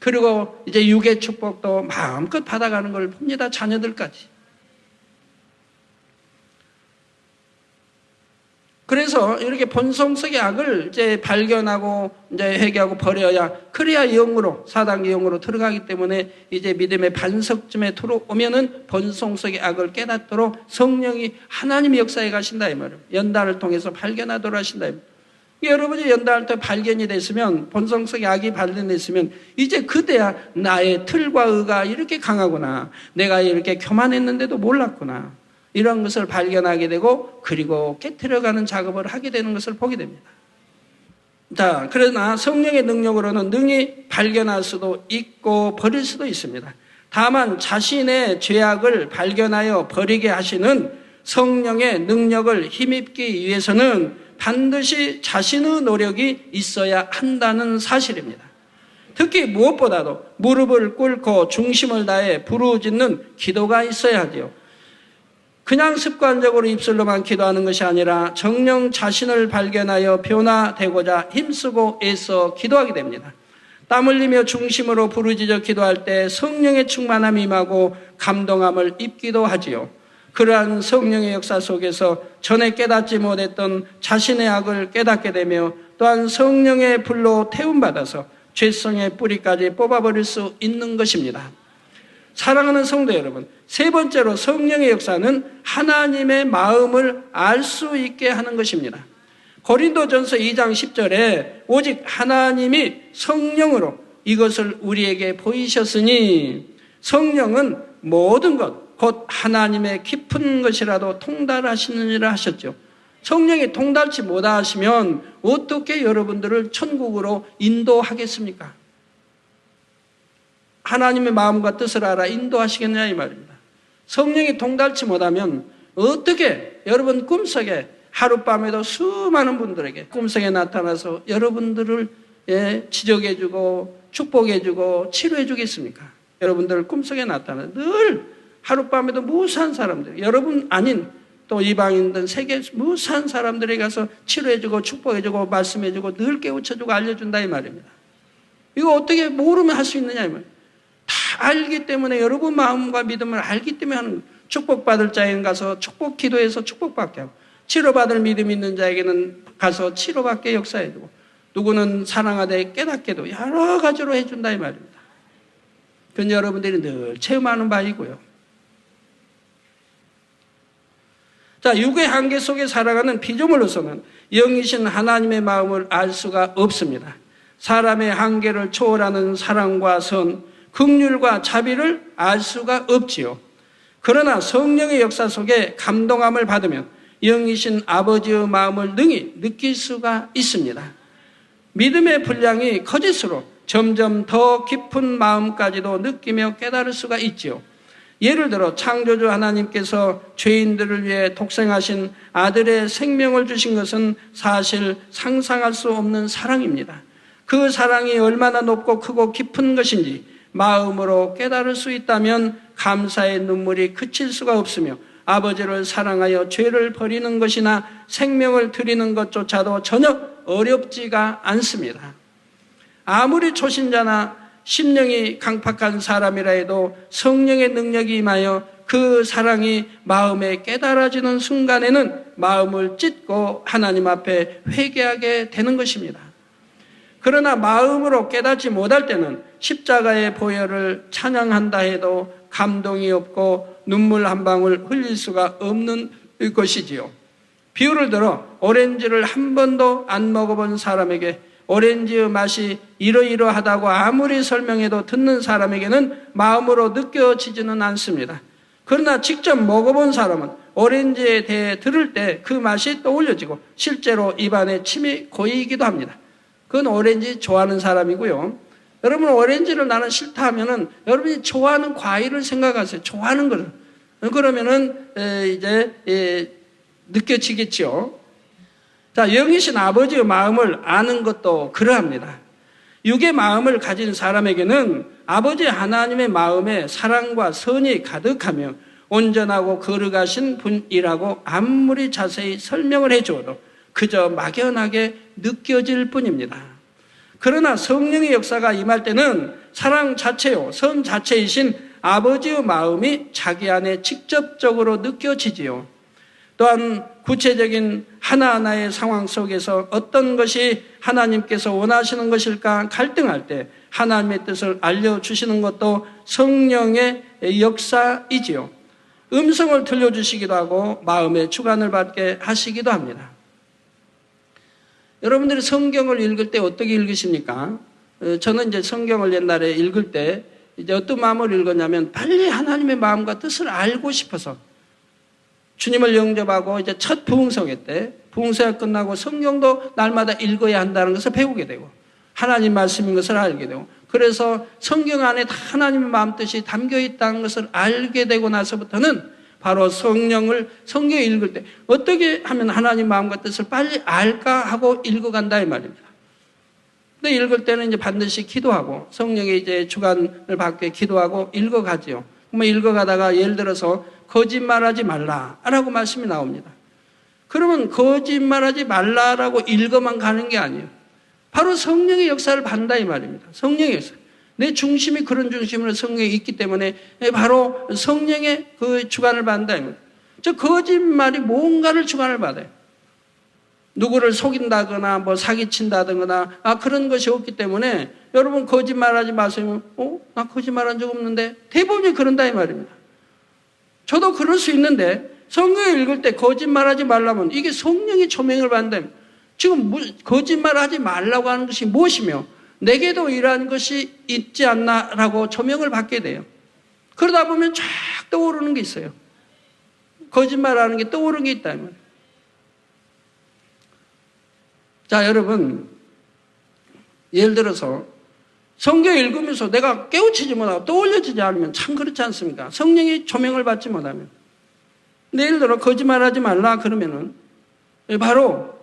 그리고 이제 육의 축복도 마음껏 받아가는 걸 봅니다. 자녀들까지. 그래서 이렇게 본성속의 악을 이제 발견하고 이제 회개하고 버려야, 그래야 영으로, 4단계 영으로 들어가기 때문에 이제 믿음의 반석쯤에 들어오면은 본성속의 악을 깨닫도록 성령이 하나님의 역사에 가신다 이 말이에요. 연단을 통해서 발견하도록 하신다 이 말이에요. 여러분이 연단할 때 발견이 됐으면, 본성속의 악이 발견됐으면 이제 그때야 나의 틀과 의가 이렇게 강하구나, 내가 이렇게 교만했는데도 몰랐구나, 이런 것을 발견하게 되고 그리고 깨트려가는 작업을 하게 되는 것을 보게 됩니다. 자, 그러나 성령의 능력으로는 능히 발견할 수도 있고 버릴 수도 있습니다. 다만 자신의 죄악을 발견하여 버리게 하시는 성령의 능력을 힘입기 위해서는 반드시 자신의 노력이 있어야 한다는 사실입니다. 특히 무엇보다도 무릎을 꿇고 중심을 다해 부르짖는 기도가 있어야 하지요. 그냥 습관적으로 입술로만 기도하는 것이 아니라 정녕 자신을 발견하여 변화되고자 힘쓰고 애써 기도하게 됩니다. 땀 흘리며 중심으로 부르짖어 기도할 때 성령의 충만함이 임하고 감동함을 입기도 하지요. 그러한 성령의 역사 속에서 전에 깨닫지 못했던 자신의 악을 깨닫게 되며 또한 성령의 불로 태움받아서 죄성의 뿌리까지 뽑아버릴 수 있는 것입니다. 사랑하는 성도 여러분, 세 번째로 성령의 역사는 하나님의 마음을 알 수 있게 하는 것입니다. 고린도전서 2장 10절에 오직 하나님이 성령으로 이것을 우리에게 보이셨으니 성령은 모든 것, 곧 하나님의 깊은 것이라도 통달하시느니라 하셨죠. 성령이 통달치 못하시면 어떻게 여러분들을 천국으로 인도하겠습니까? 하나님의 마음과 뜻을 알아 인도하시겠냐 이 말입니다. 성령이 통달치 못하면 어떻게 여러분 꿈속에, 하룻밤에도 수많은 분들에게 꿈속에 나타나서 여러분들을 지적해주고 축복해주고 치료해주겠습니까? 여러분들 꿈속에 나타나 늘 하룻밤에도 무수한 사람들, 여러분 아닌 또 이방인들 세계 무수한 사람들에게 가서 치료해주고 축복해주고 말씀해주고 늘 깨우쳐주고 알려준다 이 말입니다. 이거 어떻게 모르면 할 수 있느냐 이 말입니다. 다 알기 때문에, 여러분 마음과 믿음을 알기 때문에 하는 거예요. 축복받을 자에게는 가서 축복 기도해서 축복받게 하고, 치료받을 믿음 있는 자에게는 가서 치료받게 역사해주고, 누구는 사랑하되 깨닫게도 여러 가지로 해준다 이 말입니다. 그건 여러분들이 늘 체험하는 바이고요. 자, 육의 한계 속에 살아가는 피조물로서는 영이신 하나님의 마음을 알 수가 없습니다. 사람의 한계를 초월하는 사랑과 선, 긍휼과 자비를 알 수가 없지요. 그러나 성령의 역사 속에 감동함을 받으면 영이신 아버지의 마음을 능히 느낄 수가 있습니다. 믿음의 분량이 커질수록 점점 더 깊은 마음까지도 느끼며 깨달을 수가 있지요. 예를 들어 창조주 하나님께서 죄인들을 위해 독생하신 아들의 생명을 주신 것은 사실 상상할 수 없는 사랑입니다. 그 사랑이 얼마나 높고 크고 깊은 것인지 마음으로 깨달을 수 있다면 감사의 눈물이 그칠 수가 없으며 아버지를 사랑하여 죄를 버리는 것이나 생명을 드리는 것조차도 전혀 어렵지가 않습니다. 아무리 초신자나 심령이 강팍한 사람이라 해도 성령의 능력이 임하여 그 사랑이 마음에 깨달아지는 순간에는 마음을 찢고 하나님 앞에 회개하게 되는 것입니다. 그러나 마음으로 깨닫지 못할 때는 십자가의 보혈을 찬양한다 해도 감동이 없고 눈물 한 방울 흘릴 수가 없는 것이지요. 비유를 들어 오렌지를 한 번도 안 먹어본 사람에게 오렌지의 맛이 이러이러하다고 아무리 설명해도 듣는 사람에게는 마음으로 느껴지지는 않습니다. 그러나 직접 먹어본 사람은 오렌지에 대해 들을 때 그 맛이 떠올려지고 실제로 입안에 침이 고이기도 합니다. 그건 오렌지 좋아하는 사람이고요. 여러분 오렌지를 나는 싫다 하면은 여러분이 좋아하는 과일을 생각하세요. 좋아하는 걸. 그러면은 이제 느껴지겠죠. 자, 영이신 아버지의 마음을 아는 것도 그러합니다. 육의 마음을 가진 사람에게는 아버지 하나님의 마음에 사랑과 선이 가득하며 온전하고 거룩하신 분이라고 아무리 자세히 설명을 해줘도 그저 막연하게 느껴질 뿐입니다. 그러나 성령의 역사가 임할 때는 사랑 자체요, 선 자체이신 아버지의 마음이 자기 안에 직접적으로 느껴지지요. 또한 구체적인 하나하나의 상황 속에서 어떤 것이 하나님께서 원하시는 것일까 갈등할 때 하나님의 뜻을 알려주시는 것도 성령의 역사이지요. 음성을 들려주시기도 하고 마음의 주관을 받게 하시기도 합니다. 여러분들이 성경을 읽을 때 어떻게 읽으십니까? 저는 이제 성경을 옛날에 읽을 때 이제 어떤 마음을 읽었냐면 빨리 하나님의 마음과 뜻을 알고 싶어서 주님을 영접하고 이제 첫 부흥성회 때 부흥성회 끝나고 성경도 날마다 읽어야 한다는 것을 배우게 되고 하나님 말씀인 것을 알게 되고 그래서 성경 안에 다 하나님의 마음 뜻이 담겨 있다는 것을 알게 되고 나서부터는 바로 성경을 읽을 때 어떻게 하면 하나님 마음과 뜻을 빨리 알까 하고 읽어간다 이 말입니다. 근데 읽을 때는 이제 반드시 기도하고 성령의 이제 주관을 받게 기도하고 읽어가지요. 그러면 읽어가다가 예를 들어서 거짓말하지 말라라고 말씀이 나옵니다. 그러면 거짓말하지 말라라고 읽어만 가는 게 아니에요. 바로 성령의 역사를 받는다 이 말입니다. 성령의 역사. 내 중심이 그런 중심으로 성령에 있기 때문에 바로 성령의 그 주관을 받는다 이 말입니다. 저 거짓말이 뭔가를 주관을 받아요. 누구를 속인다거나 뭐 사기친다거나 그런 것이 없기 때문에 여러분 거짓말하지 마세요. 나 거짓말한 적 없는데 대부분이 그런다 이 말입니다. 저도 그럴 수 있는데 성경을 읽을 때 거짓말하지 말라면 이게 성령의 조명을 받는다. 지금 거짓말하지 말라고 하는 것이 무엇이며 내게도 이러한 것이 있지 않나라고 조명을 받게 돼요. 그러다 보면 쫙 떠오르는 게 있어요. 거짓말하는 게 떠오르는 게 있다 이 말이에요. 자, 여러분, 예를 들어서 성경 읽으면서 내가 깨우치지 못하고 떠올려지지 않으면 참 그렇지 않습니까? 성령의 조명을 받지 못하면. 근데 예를 들어 거짓말하지 말라 그러면은 바로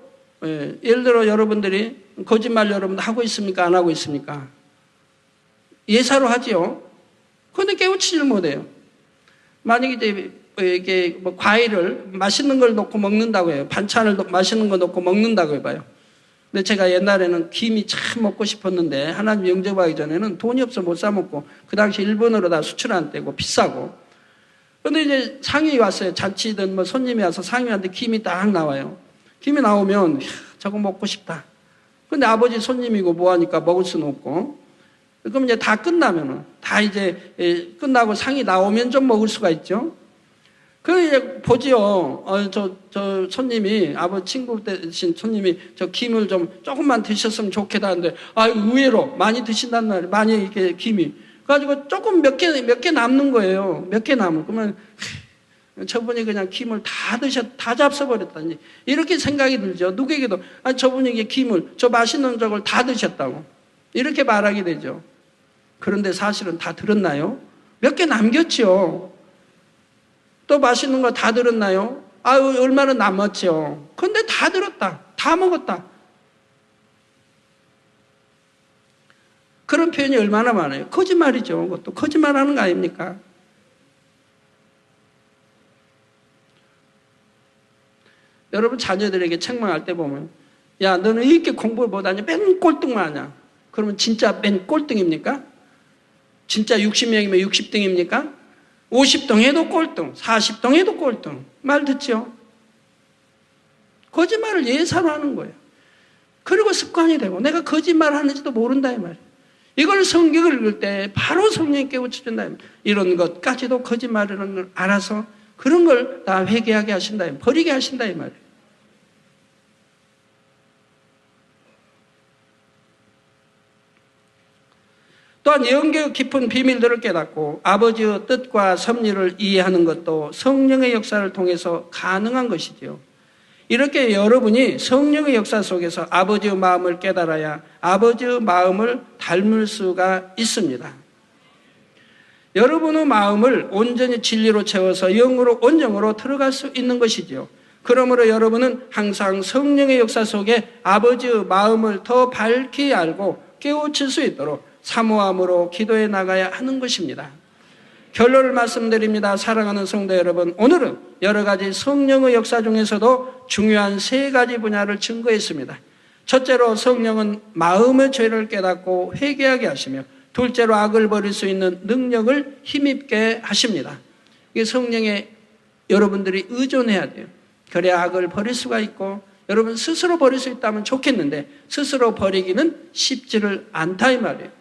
예를 들어 여러분들이 거짓말 여러분 하고 있습니까? 안 하고 있습니까? 예사로 하지요. 그런데 깨우치지를 못해요. 만약에 이제 이게 뭐 과일을 맛있는 걸 넣고 먹는다고 해요. 반찬을 맛있는 거 넣고 먹는다고 해봐요. 근데 제가 옛날에는 김이 참 먹고 싶었는데 하나님 영접하기 전에는 돈이 없어 못 사 먹고 그 당시 일본으로 다 수출한 때고 비싸고. 그런데 이제 상이 왔어요. 잔치든 뭐 손님이 와서 상이한테 김이 딱 나와요. 김이 나오면 저거 먹고 싶다. 근데 아버지 손님이고 뭐 하니까 먹을 수는 없고. 그럼 이제 다 끝나면은 다 이제 끝나고 상이 나오면 좀 먹을 수가 있죠. 그 이제 보지요. 저 손님이 아버지 친구 되신 손님이 저 김을 좀 조금만 드셨으면 좋겠다는데 의외로 많이 드신단 말이에요. 많이 이렇게 김이 그래가지고 조금 몇 개 남는 거예요. 몇 개 남은 그러면 저분이 그냥 김을 다 잡숴버렸다니 이렇게 생각이 들죠. 누구에게도 저분이 이게 김을 저 맛있는 저걸 다 드셨다고 이렇게 말하게 되죠. 그런데 사실은 다 들었나요? 몇 개 남겼죠. 또 맛있는 거 다 들었나요? 얼마나 남았죠. 근데 다 들었다. 다 먹었다. 그런 표현이 얼마나 많아요. 거짓말이죠. 그것도 거짓말하는 거 아닙니까? 여러분 자녀들에게 책망할 때 보면 야 너는 이렇게 공부를 못하냐 맨 꼴등만 하냐. 그러면 진짜 맨 꼴등입니까? 진짜 60명이면 60등입니까? 50등 해도 꼴등, 40등 해도 꼴등. 말 듣죠? 거짓말을 예사로 하는 거예요. 그리고 습관이 되고 내가 거짓말 하는지도 모른다 이 말이에요. 이걸 성경을 읽을 때 바로 성령이 깨우쳐준다 이 말이에요. 이런 것까지도 거짓말이라는 걸 알아서 그런 걸 다 회개하게 하신다 이 말이에요. 버리게 하신다 이 말이에요. 또한 영계 깊은 비밀들을 깨닫고 아버지의 뜻과 섭리를 이해하는 것도 성령의 역사를 통해서 가능한 것이지요. 이렇게 여러분이 성령의 역사 속에서 아버지의 마음을 깨달아야 아버지의 마음을 닮을 수가 있습니다. 여러분의 마음을 온전히 진리로 채워서 영으로 온정으로 들어갈 수 있는 것이지요. 그러므로 여러분은 항상 성령의 역사 속에 아버지의 마음을 더 밝히 알고 깨우칠 수 있도록 사모함으로 기도해 나가야 하는 것입니다. 결론을 말씀드립니다. 사랑하는 성도 여러분, 오늘은 여러 가지 성령의 역사 중에서도 중요한 3가지 분야를 증거했습니다. 첫째로 성령은 마음의 죄를 깨닫고 회개하게 하시며 둘째로 악을 버릴 수 있는 능력을 힘입게 하십니다. 이게 성령에 여러분들이 의존해야 돼요. 그래야 악을 버릴 수가 있고, 여러분 스스로 버릴 수 있다면 좋겠는데 스스로 버리기는 쉽지를 않다 이 말이에요.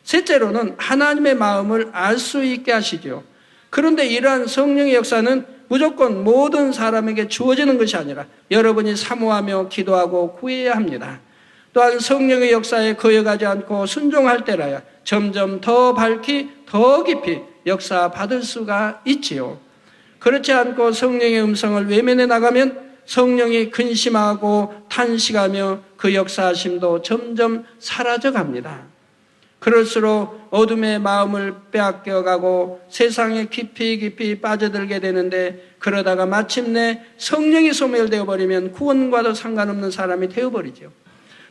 셋째로는 하나님의 마음을 알 수 있게 하시죠. 그런데 이러한 성령의 역사는 무조건 모든 사람에게 주어지는 것이 아니라 여러분이 사모하며 기도하고 구해야 합니다. 또한 성령의 역사에 거역하지 않고 순종할 때라야 점점 더 밝히 더 깊이 역사받을 수가 있지요. 그렇지 않고 성령의 음성을 외면해 나가면 성령이 근심하고 탄식하며 그 역사하심도 점점 사라져 갑니다. 그럴수록 어둠의 마음을 빼앗겨가고 세상에 깊이 빠져들게 되는데, 그러다가 마침내 성령이 소멸되어 버리면 구원과도 상관없는 사람이 되어버리죠.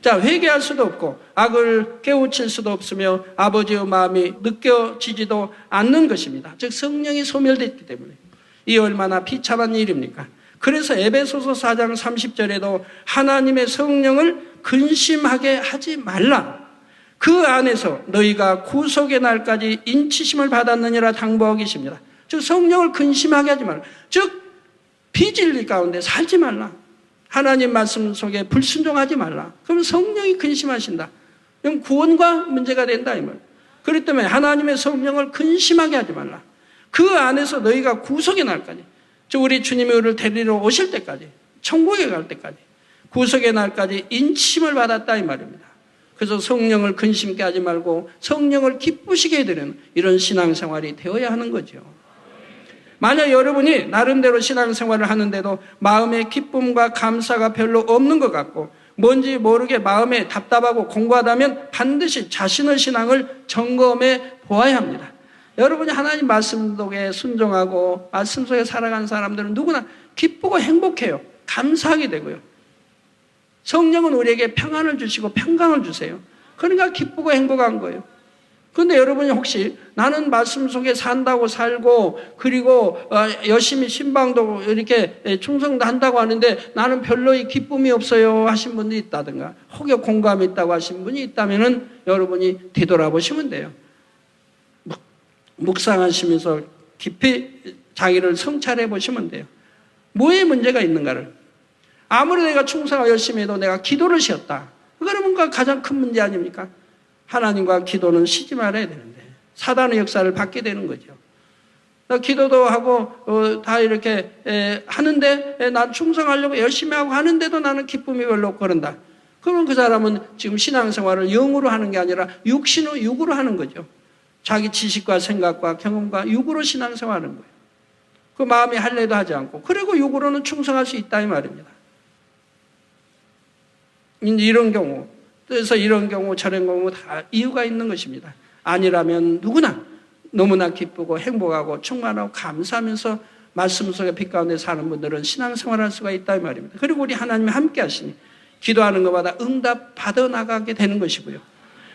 자, 회개할 수도 없고 악을 깨우칠 수도 없으며 아버지의 마음이 느껴지지도 않는 것입니다. 즉 성령이 소멸됐기 때문에. 이 얼마나 비참한 일입니까? 그래서 에베소서 4장 30절에도 하나님의 성령을 근심하게 하지 말라. 그 안에서 너희가 구속의 날까지 인치심을 받았느니라 당부하고 계십니다. 즉 성령을 근심하게 하지 말라. 즉 비진리 가운데 살지 말라. 하나님 말씀 속에 불순종하지 말라. 그럼 성령이 근심하신다. 그럼 구원과 문제가 된다 이 말. 그렇기 때문에 하나님의 성령을 근심하게 하지 말라. 그 안에서 너희가 구속의 날까지, 즉 우리 주님이 우리를 데리러 오실 때까지, 천국에 갈 때까지, 구속의 날까지 인침을 받았다 이 말입니다. 그래서 성령을 근심케 하지 말고 성령을 기쁘시게 해드리는 이런 신앙생활이 되어야 하는 거죠. 만약 여러분이 나름대로 신앙생활을 하는데도 마음에 기쁨과 감사가 별로 없는 것 같고 뭔지 모르게 마음에 답답하고 공고하다면 반드시 자신의 신앙을 점검해 보아야 합니다. 여러분이 하나님 말씀 속에 순종하고 말씀 속에 살아가는 사람들은 누구나 기쁘고 행복해요. 감사하게 되고요. 성령은 우리에게 평안을 주시고 평강을 주세요. 그러니까 기쁘고 행복한 거예요. 그런데 여러분이 혹시 나는 말씀 속에 산다고 살고 그리고 열심히 신방도 이렇게 충성도 한다고 하는데 나는 별로 이 기쁨이 없어요 하신 분이 있다든가 혹여 공감이 있다고 하신 분이 있다면 여러분이 되돌아보시면 돼요. 묵상하시면서 깊이 자기를 성찰해 보시면 돼요. 뭐에 문제가 있는가를. 아무리 내가 충성하고 열심히 해도 내가 기도를 쉬었다. 그러면 가장 큰 문제 아닙니까? 하나님과 기도는 쉬지 말아야 되는데 사단의 역사를 받게 되는 거죠. 기도도 하고 다 이렇게 하는데 난 충성하려고 열심히 하고 하는데도 나는 기쁨이 별로 없고 그런다. 그러면 그 사람은 지금 신앙생활을 영으로 하는 게 아니라 육으로 하는 거죠. 자기 지식과 생각과 경험과 육으로 신앙생활하는 거예요. 그 마음이 할례도 하지 않고 그리고 육으로는 충성할 수 있다 이 말입니다. 이런 경우, 그래서 이런 경우 저런 경우 다 이유가 있는 것입니다. 아니라면 누구나 너무나 기쁘고 행복하고 충만하고 감사하면서 말씀 속의 빛 가운데 사는 분들은 신앙생활할 수가 있다 이 말입니다. 그리고 우리 하나님이 함께 하시니 기도하는 것마다 응답 받아 나가게 되는 것이고요.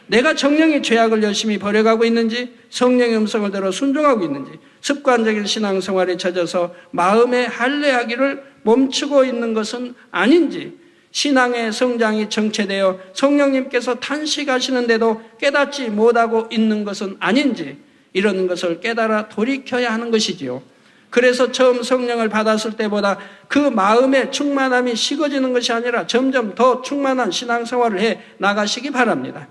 내가 정령의 죄악을 열심히 버려가고 있는지, 성령의 음성을 들어 순종하고 있는지, 습관적인 신앙생활에 젖어서 마음의 할례하기를 멈추고 있는 것은 아닌지, 신앙의 성장이 정체되어 성령님께서 탄식하시는데도 깨닫지 못하고 있는 것은 아닌지, 이런 것을 깨달아 돌이켜야 하는 것이지요. 그래서 처음 성령을 받았을 때보다 그 마음의 충만함이 식어지는 것이 아니라 점점 더 충만한 신앙생활을 해 나가시기 바랍니다.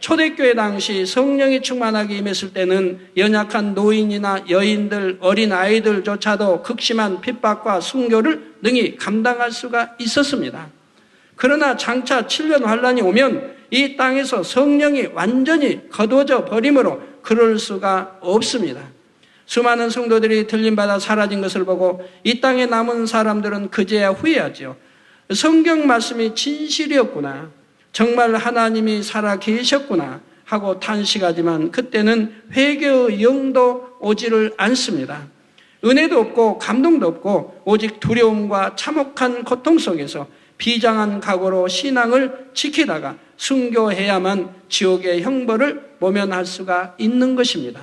초대교회 당시 성령이 충만하게 임했을 때는 연약한 노인이나 여인들, 어린아이들조차도 극심한 핍박과 순교를 능히 감당할 수가 있었습니다. 그러나 장차 7년 환란이 오면 이 땅에서 성령이 완전히 거두어져 버림으로 그럴 수가 없습니다. 수많은 성도들이 들림받아 사라진 것을 보고 이 땅에 남은 사람들은 그제야 후회하죠. 성경 말씀이 진실이었구나, 정말 하나님이 살아 계셨구나 하고 탄식하지만 그때는 회개의 영도 오지를 않습니다. 은혜도 없고 감동도 없고 오직 두려움과 참혹한 고통 속에서 비장한 각오로 신앙을 지키다가 순교해야만 지옥의 형벌을 모면할 수가 있는 것입니다.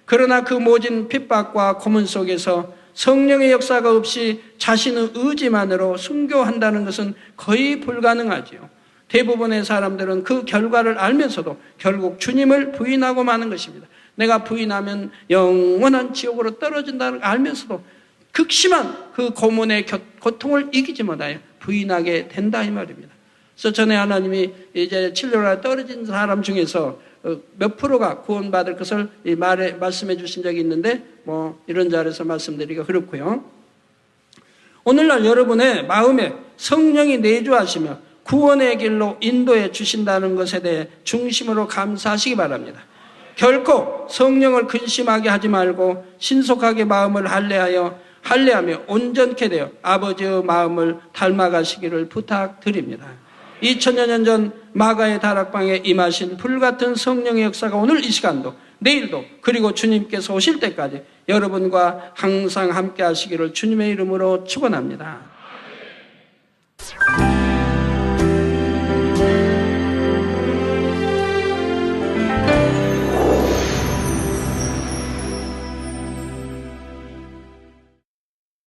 그러나 그 모진 핍박과 고문 속에서 성령의 역사가 없이 자신의 의지만으로 순교한다는 것은 거의 불가능하지요. 대부분의 사람들은 그 결과를 알면서도 결국 주님을 부인하고 마는 것입니다. 내가 부인하면 영원한 지옥으로 떨어진다는 걸 알면서도 극심한 그 고문의 고통을 이기지 못하여 부인하게 된다 이 말입니다. 그래서 전에 하나님이 이제 진료가 떨어진 사람 중에서 몇 프로가 구원받을 것을 말씀해 주신 적이 있는데 이런 자리에서 말씀드리기가 그렇고요. 오늘날 여러분의 마음에 성령이 내주하시며 구원의 길로 인도해 주신다는 것에 대해 중심으로 감사하시기 바랍니다. 결코 성령을 근심하게 하지 말고 신속하게 마음을 할례하며 온전케 되어 아버지의 마음을 닮아가시기를 부탁드립니다. 2000여 년 전 마가의 다락방에 임하신 불같은 성령의 역사가 오늘 이 시간도 내일도 그리고 주님께서 오실 때까지 여러분과 항상 함께 하시기를 주님의 이름으로 축원합니다.